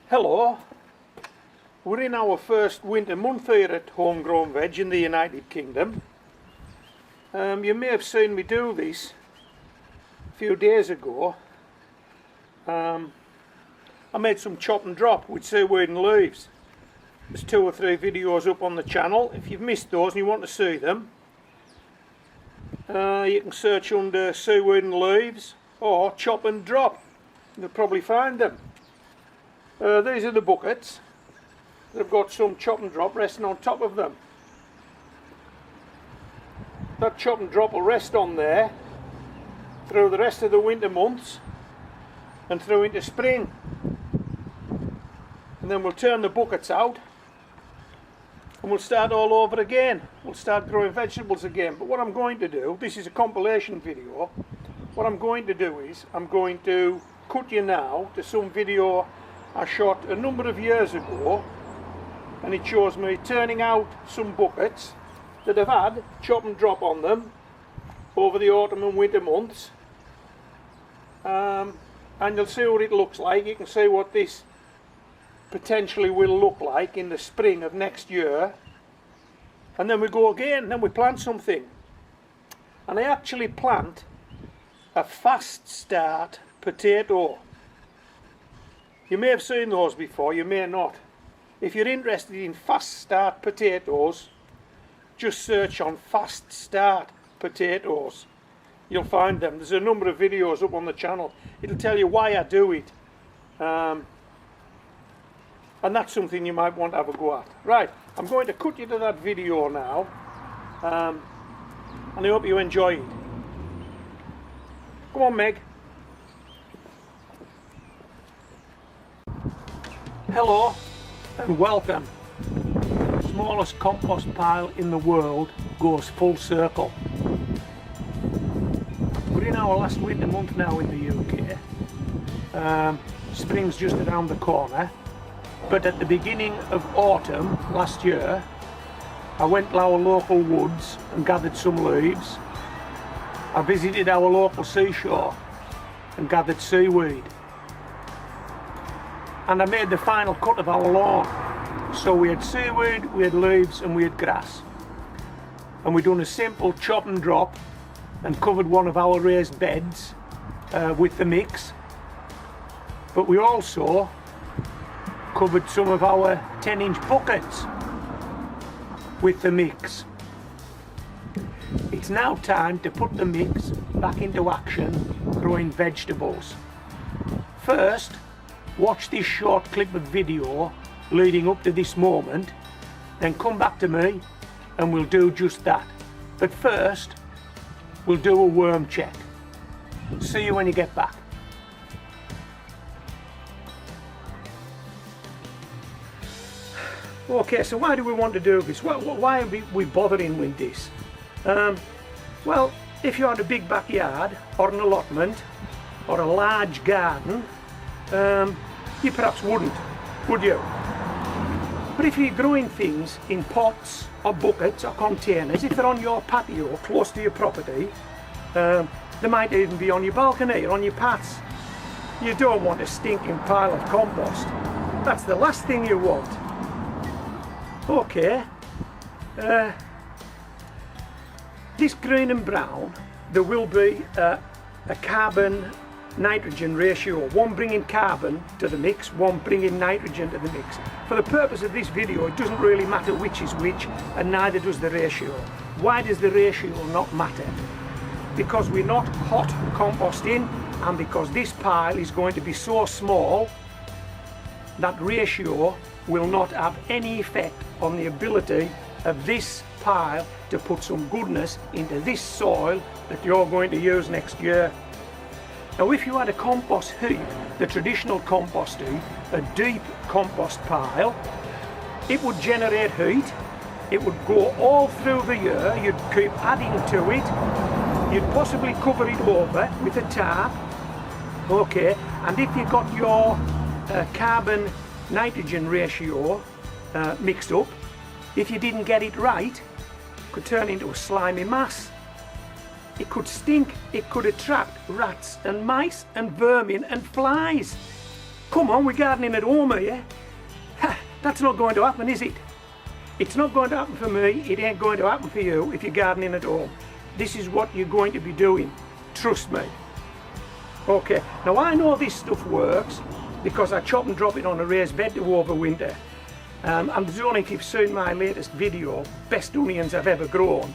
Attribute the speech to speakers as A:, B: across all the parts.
A: Hello, we're in our first winter month here at Homegrown Veg in the United Kingdom. You may have seen me do this a few days ago. I made some chop and drop with seaweed and leaves. There's 2 or 3 videos up on the channel. If you've missed those and you want to see them, you can search under seaweed and leaves or chop and drop. You'll probably find them. These are the buckets. They've got some chop and drop resting on top of them. That chop and drop will rest on there through the rest of the winter months and through into spring. And then we'll turn the buckets out and we'll start all over again. We'll start growing vegetables again. But what I'm going to do, this is a compilation video, what I'm going to do is I'm going to cut you now to some video I shot a number of years ago, and it shows me turning out some buckets that have had chop and drop on them over the autumn and winter months, and you'll see what it looks like. You can see what this potentially will look like in the spring of next year, and then we go again, then we plant something. And I actually plant a fast start potato. You may have seen those before, you may not. If you're interested in fast start potatoes, just search on fast start potatoes. You'll find them. There's a number of videos up on the channel. It'll tell you why I do it. And that's something you might want to have a go at. Right, I'm going to cut you to that video now. And I hope you enjoy it. Come on, Meg. Hello and welcome. The smallest compost pile in the world goes full circle. We're in our last winter month now in the UK. Spring's just around the corner, but at the beginning of autumn last year I went to our local woods and gathered some leaves. I visited our local seashore and gathered seaweed. And I made the final cut of our lawn. So we had seaweed, we had leaves and we had grass. And we done a simple chop and drop and covered one of our raised beds with the mix. But we also covered some of our 10-inch buckets with the mix. It's now time to put the mix back into action growing vegetables. First, watch this short clip of video leading up to this moment, then come back to me and we'll do just that. But first, we'll do a worm check. See you when you get back. Okay, so why do we want to do this? Why are we bothering with this? Well, if you had a big backyard or an allotment or a large garden, you perhaps wouldn't, would you? But if you're growing things in pots or buckets or containers, if they're on your patio close to your property, they might even be on your balcony or on your paths. You don't want a stinking pile of compost. That's the last thing you want. Okay, this green and brown, there will be a carbon nitrogen ratio, one bringing carbon to the mix, one bringing nitrogen to the mix. For the purpose of this video, it doesn't really matter which is which, and neither does the ratio. Why does the ratio not matter? Because we're not hot composting, and because this pile is going to be so small, that ratio will not have any effect on the ability of this pile to put some goodness into this soil that you're going to use next year. Now, if you had a compost heap, the traditional compost heap, a deep compost pile, it would generate heat, it would go all through the year, you'd keep adding to it, you'd possibly cover it over with a tarp, okay, and if you got your carbon nitrogen ratio mixed up, if you didn't get it right, it could turn into a slimy mass. It could stink, it could attract rats and mice and vermin and flies. Come on, we're gardening at home here. Ha, that's not going to happen, is it? It's not going to happen for me, it ain't going to happen for you if you're gardening at home. This is what you're going to be doing, trust me. Okay, now I know this stuff works because I chop and drop it on a raised bed to overwinter. And there's only, if you've seen my latest video, best onions I've ever grown.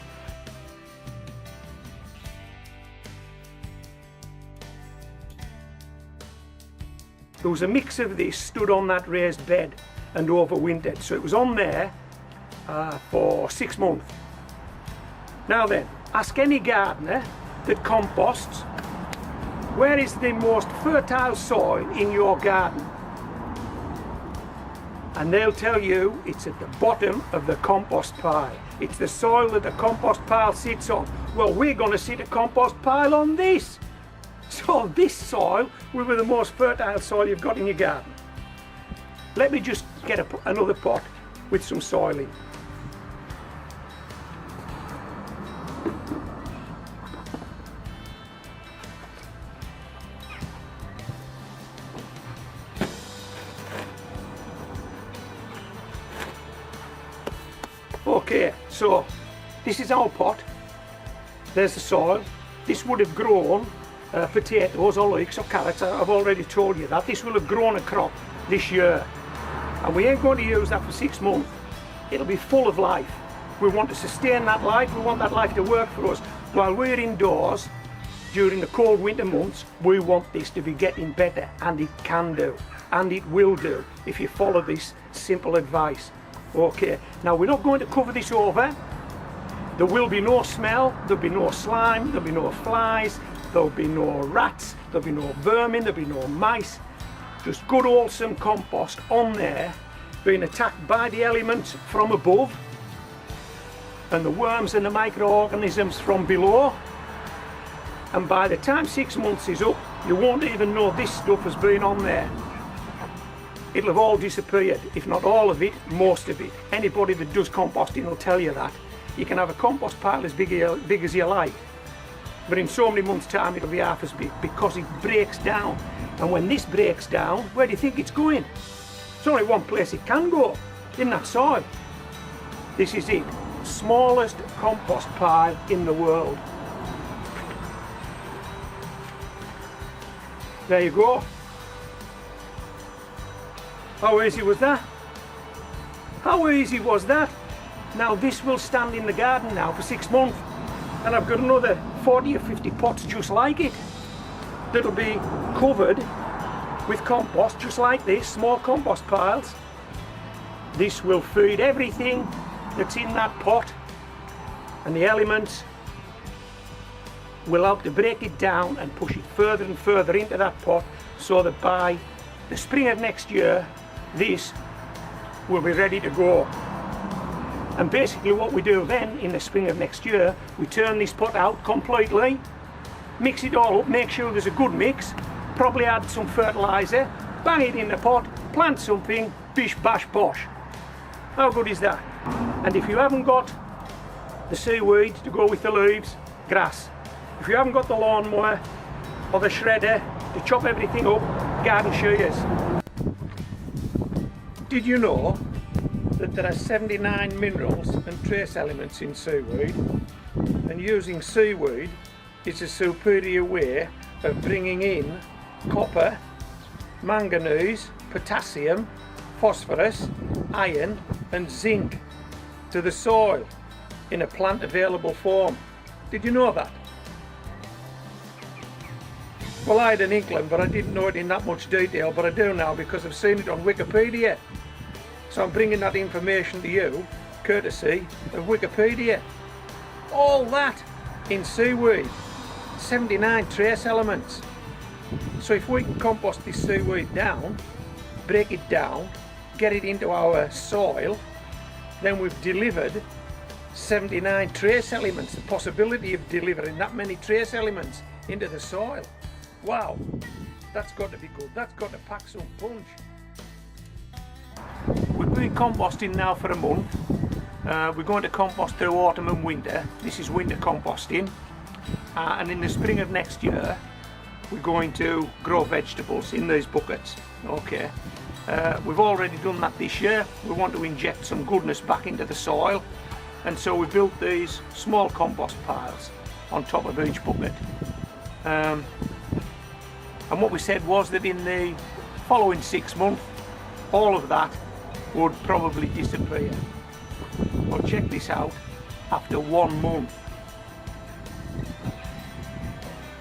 A: There was a mix of this stood on that raised bed and overwintered, so it was on there for 6 months. Now then, ask any gardener that composts, where is the most fertile soil in your garden? And they'll tell you it's at the bottom of the compost pile. It's the soil that the compost pile sits on. Well, we're going to sit a compost pile on this. So this soil will be the most fertile soil you've got in your garden. Let me just get another pot with some soil in. Okay, so this is our pot. There's the soil. This would have grown potatoes or leeks or carrots. I've already told you that. This will have grown a crop this year. And we ain't going to use that for 6 months. It'll be full of life. We want to sustain that life. We want that life to work for us. While we're indoors during the cold winter months, we want this to be getting better, and it can do. And it will do if you follow this simple advice. Okay, now we're not going to cover this over. There will be no smell, there'll be no slime, there'll be no flies, there'll be no rats, there'll be no vermin, there'll be no mice. Just good wholesome compost on there, being attacked by the elements from above and the worms and the microorganisms from below. And by the time 6 months is up, you won't even know this stuff has been on there. It'll have all disappeared, if not all of it, most of it. Anybody that does composting will tell you that. You can have a compost pile as big as you like, but in so many months' time it'll be half as big because it breaks down. And when this breaks down, where do you think it's going? There's only one place it can go, in that soil. This is it, smallest compost pile in the world. There you go. How easy was that? How easy was that? Now this will stand in the garden now for 6 months, and I've got another 40 or 50 pots just like it that'll be covered with compost just like this, small compost piles. This will feed everything that's in that pot, and the elements will help to break it down and push it further and further into that pot, so that by the spring of next year this will be ready to go. And basically what we do then in the spring of next year, we turn this pot out completely, mix it all up, make sure there's a good mix, probably add some fertiliser, bang it in the pot, plant something, bish bash bosh. How good is that? And if you haven't got the seaweed to go with the leaves, grass. If you haven't got the lawnmower or the shredder to chop everything up, garden shears. Did you know that there are 79 minerals and trace elements in seaweed, and using seaweed is a superior way of bringing in copper, manganese, potassium, phosphorus, iron and zinc to the soil in a plant available form. Did you know that? Well, I had an inkling, but I didn't know it in that much detail, but I do now because I've seen it on Wikipedia. So I'm bringing that information to you, courtesy of Wikipedia. All that in seaweed, 79 trace elements. So if we can compost this seaweed down, break it down, get it into our soil, then we've delivered 79 trace elements, the possibility of delivering that many trace elements into the soil. Wow, that's got to be good, that's got to pack some punch. We've been composting now for a month. We're going to compost through autumn and winter. This is winter composting. And in the spring of next year, we're going to grow vegetables in these buckets. Okay, we've already done that this year. We want to inject some goodness back into the soil, and so we built these small compost piles on top of each bucket. And what we said was that in the following 6 months, all of that would probably disappear. Well, check this out. After 1 month,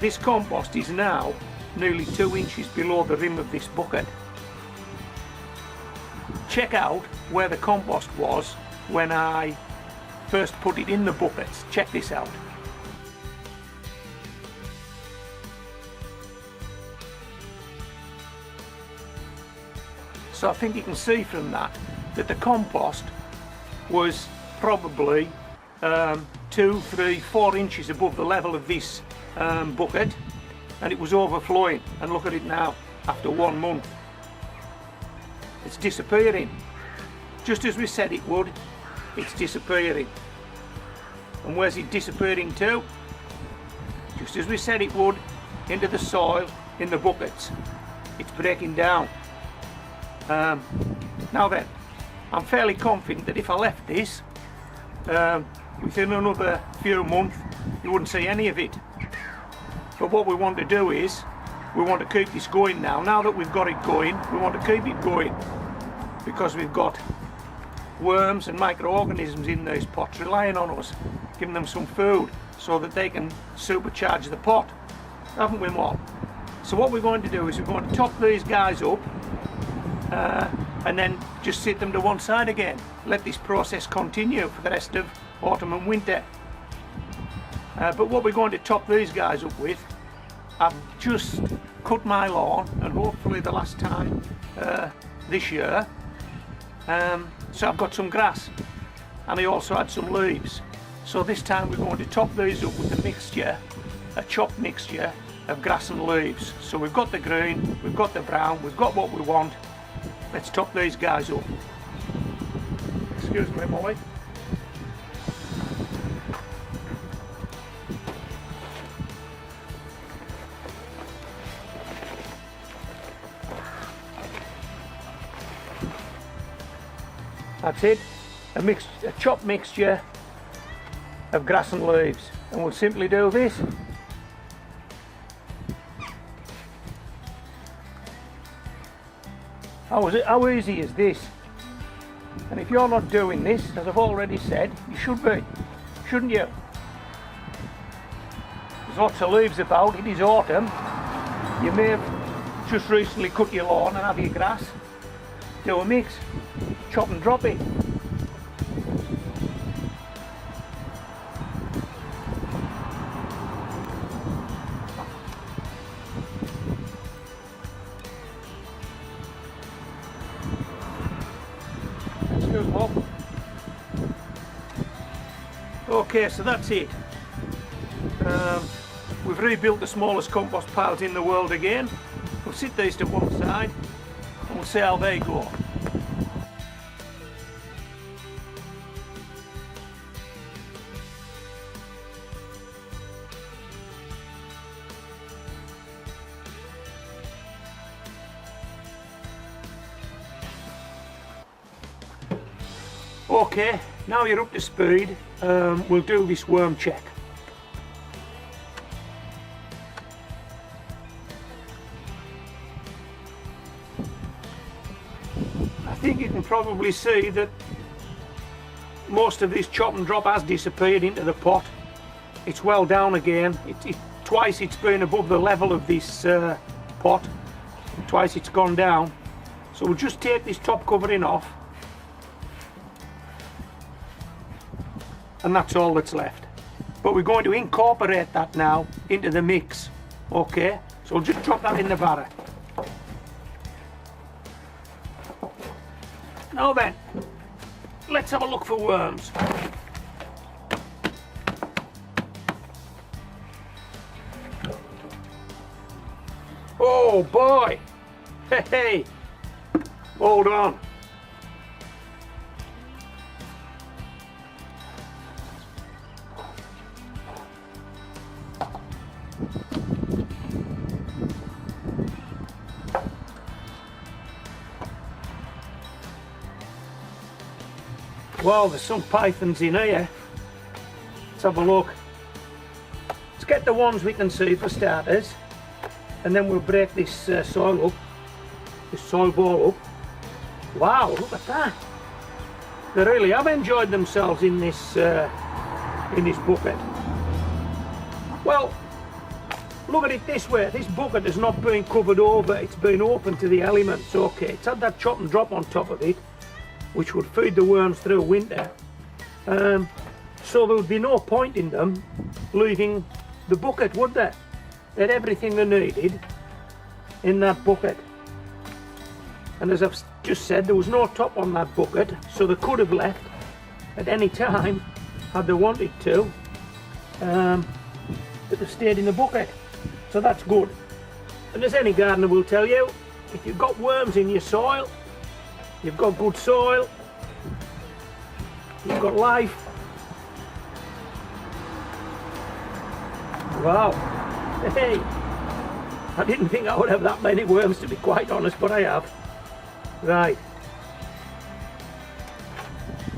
A: this compost is now nearly 2 inches below the rim of this bucket. Check out where the compost was when I first put it in the buckets. Check this out. So I think you can see from that the compost was probably 2, 3, 4 inches above the level of this bucket, and it was overflowing. And look at it now after 1 month. It's disappearing. Just as we said it would, it's disappearing. And where's it disappearing to? Just as we said it would, into the soil in the buckets. It's breaking down. Now then, I'm fairly confident that if I left this within another few months, you wouldn't see any of it. But what we want to do is we want to keep this going now. Now that we've got it going, we want to keep it going, because we've got worms and microorganisms in these pots relying on us, giving them some food so that they can supercharge the pot, haven't we, Mom? So what we're going to do is we're going to top these guys up and then just sit them to one side again. Let this process continue for the rest of autumn and winter. But what we're going to top these guys up with, I've just cut my lawn, and hopefully the last time this year. So I've got some grass, and I also had some leaves. So this time we're going to top these up with a mixture, a chopped mixture of grass and leaves. So we've got the green, we've got the brown, we've got what we want. Let's top these guys up. Excuse me, Molly. That's it, a chopped mixture of grass and leaves, and we'll simply do this. How easy is this? And if you're not doing this, as I've already said, you should be, shouldn't you? There's lots of leaves about, it is autumn. You may have just recently cut your lawn and have your grass. Do a mix, chop and drop it. Excuse me. Okay, so that's it. We've rebuilt the smallest compost piles in the world again. We'll sit these to one side and we'll see how they go. Okay, now you're up to speed, we'll do this worm check. I think you can probably see that most of this chop and drop has disappeared into the pot. It's well down again. Twice it's been above the level of this pot. Twice it's gone down. So we'll just take this top covering off. And that's all that's left. But we're going to incorporate that now into the mix. Okay, so we'll just drop that in the barrel. Now then, let's have a look for worms. Oh boy! Hey, hey! Hold on. Wow, there's some pythons in here. Let's have a look. Let's get the ones we can see for starters, and then we'll break this soil up, this soil ball up. Wow, look at that. They really have enjoyed themselves in this bucket. Well, look at it this way. This bucket has not been covered over. It's been open to the elements. Okay, it's had that chop and drop on top of it, which would feed the worms through winter. So there would be no point in them leaving the bucket, would there? They had everything they needed in that bucket. And as I've just said, there was no top on that bucket, so they could have left at any time had they wanted to, but they stayed in the bucket. So that's good. And as any gardener will tell you, if you've got worms in your soil, you've got good soil, you've got life. Wow. Hey, I didn't think I would have that many worms, to be quite honest, but I have. Right.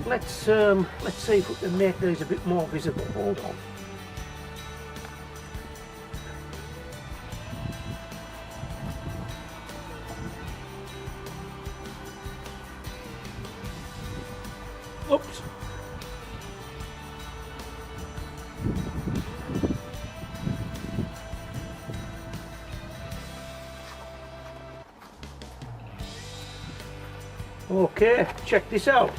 A: Let's see if we can make these a bit more visible. Hold on. Oops. Okay, check this out.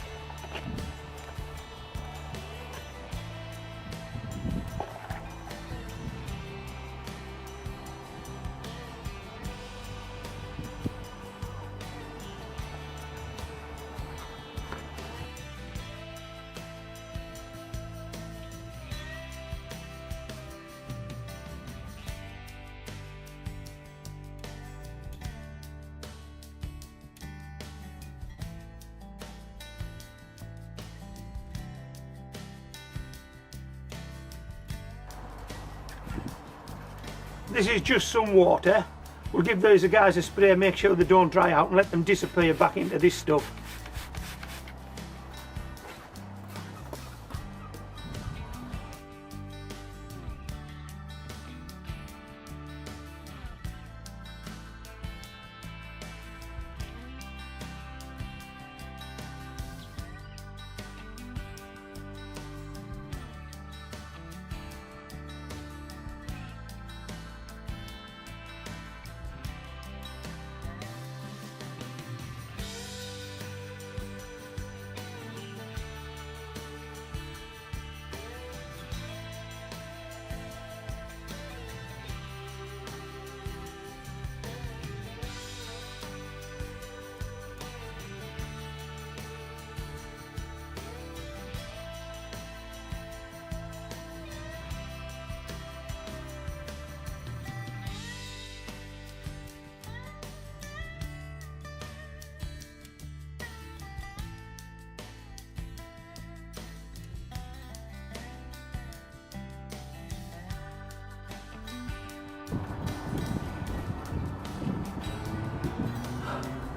A: This is just some water. We'll give these guys a spray, make sure they don't dry out, and let them disappear back into this stuff.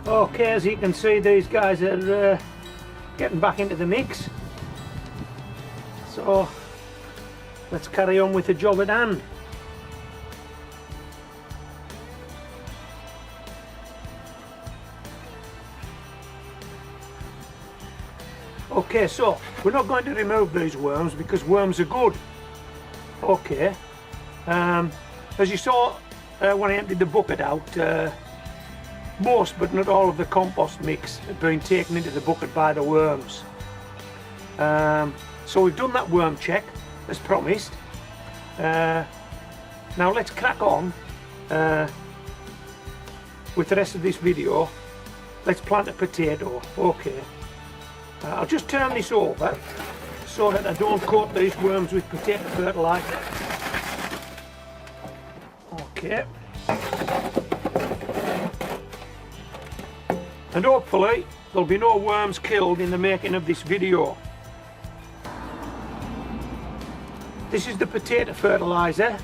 A: Okay, as you can see, these guys are getting back into the mix. So let's carry on with the job at hand. Okay, so we're not going to remove these worms because worms are good. Okay, as you saw when I emptied the bucket out, most but not all of the compost mix had been taken into the bucket by the worms. So we've done that worm check as promised. Now let's crack on with the rest of this video. Let's plant a potato. Okay, I'll just turn this over so that I don't coat these worms with potato fertilizer. Okay. And hopefully there'll be no worms killed in the making of this video. This is the potato fertilizer.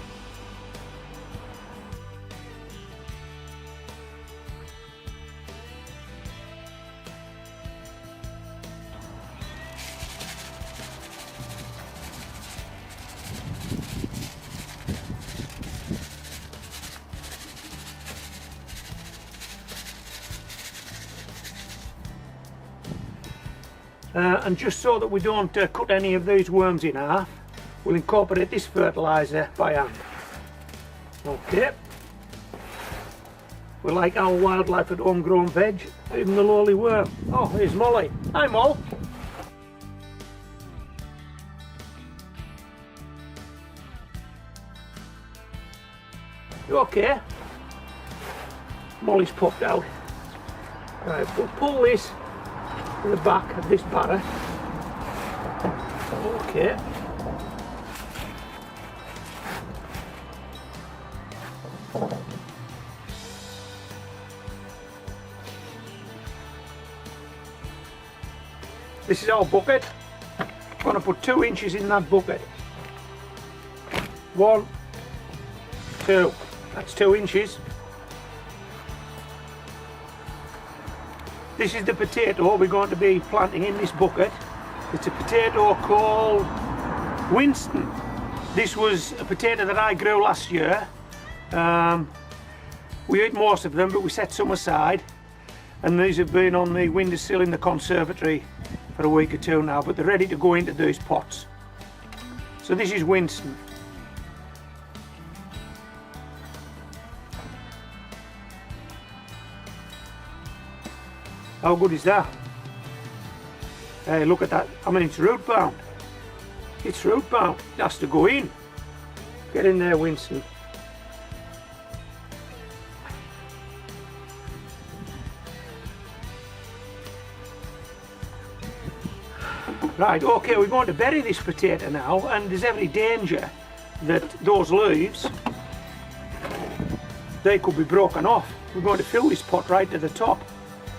A: and just so that we don't cut any of these worms in half, we'll incorporate this fertiliser by hand. Okay. We like our wildlife at Homegrown Veg, even the lowly worm. Oh, here's Molly. Hi, Moll. You okay? Molly's popped out. Right, we'll pull this to the back of this barrow. Okay. This is our bucket. I'm going to put 2 inches in that bucket. 1, 2. That's 2 inches. This is the potato we're going to be planting in this bucket. It's a potato called Winston. This was a potato that I grew last year. We ate most of them, but we set some aside. And these have been on the windowsill in the conservatory for a week or 2 now, but they're ready to go into these pots. So this is Winston. How good is that? Hey, look at that. I mean, it's root bound. It's root bound. It has to go in. Get in there, Winston. Right, okay, we're going to bury this potato now, and there's every danger that those leaves, they could be broken off. We're going to fill this pot right to the top.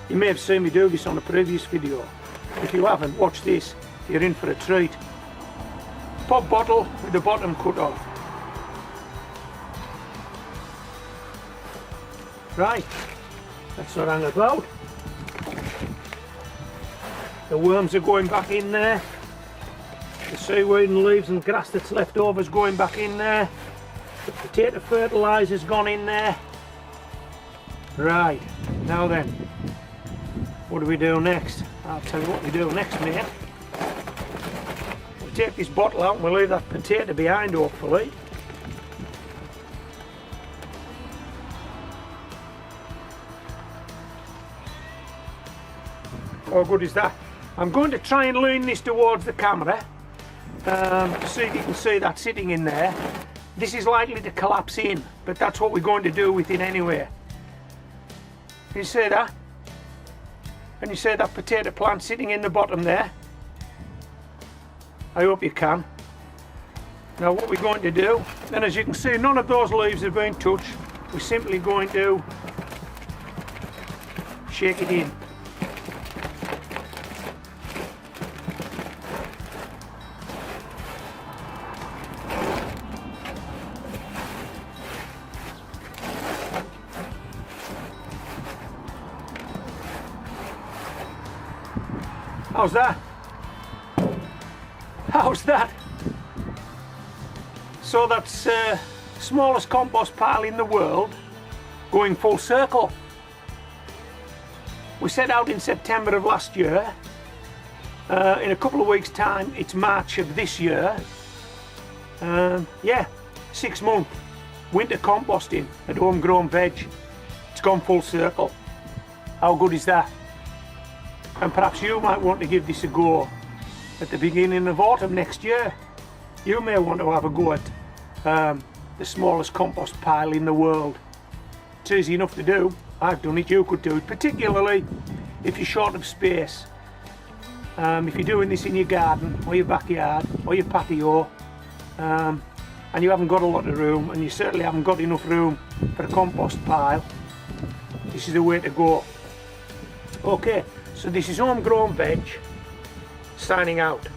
A: You may have seen me do this on a previous video. If you haven't, watch this. You're in for a treat. Pop bottle with the bottom cut off. Right, that's what I'm about. The worms are going back in there. The seaweed and leaves and grass that's left over is going back in there. The potato fertiliser's gone in there. Right, now then, what do we do next? I'll tell you what we do next, mate. We'll take this bottle out and we'll leave that potato behind, hopefully. How good is that? I'm going to try and lean this towards the camera to see if you can see that sitting in there. This is likely to collapse in, but that's what we're going to do with it anyway. Can you see that? Can you see that potato plant sitting in the bottom there? I hope you can. Now what we're going to do, and as you can see, none of those leaves have been touched. We're simply going to shake it in. How's that? How's that? So that's smallest compost pile in the world going full circle. We set out in September of last year. In a couple of weeks' time, it's March of this year. Yeah, 6 month winter composting at Homegrown Veg. It's gone full circle. How good is that? And perhaps you might want to give this a go at the beginning of autumn next year. You may want to have a go at the smallest compost pile in the world. It's easy enough to do. I've done it, you could do it, particularly if you're short of space. If you're doing this in your garden or your backyard or your patio and you haven't got a lot of room, and you certainly haven't got enough room for a compost pile, this is the way to go. Okay, so this is Homegrown Veg signing out.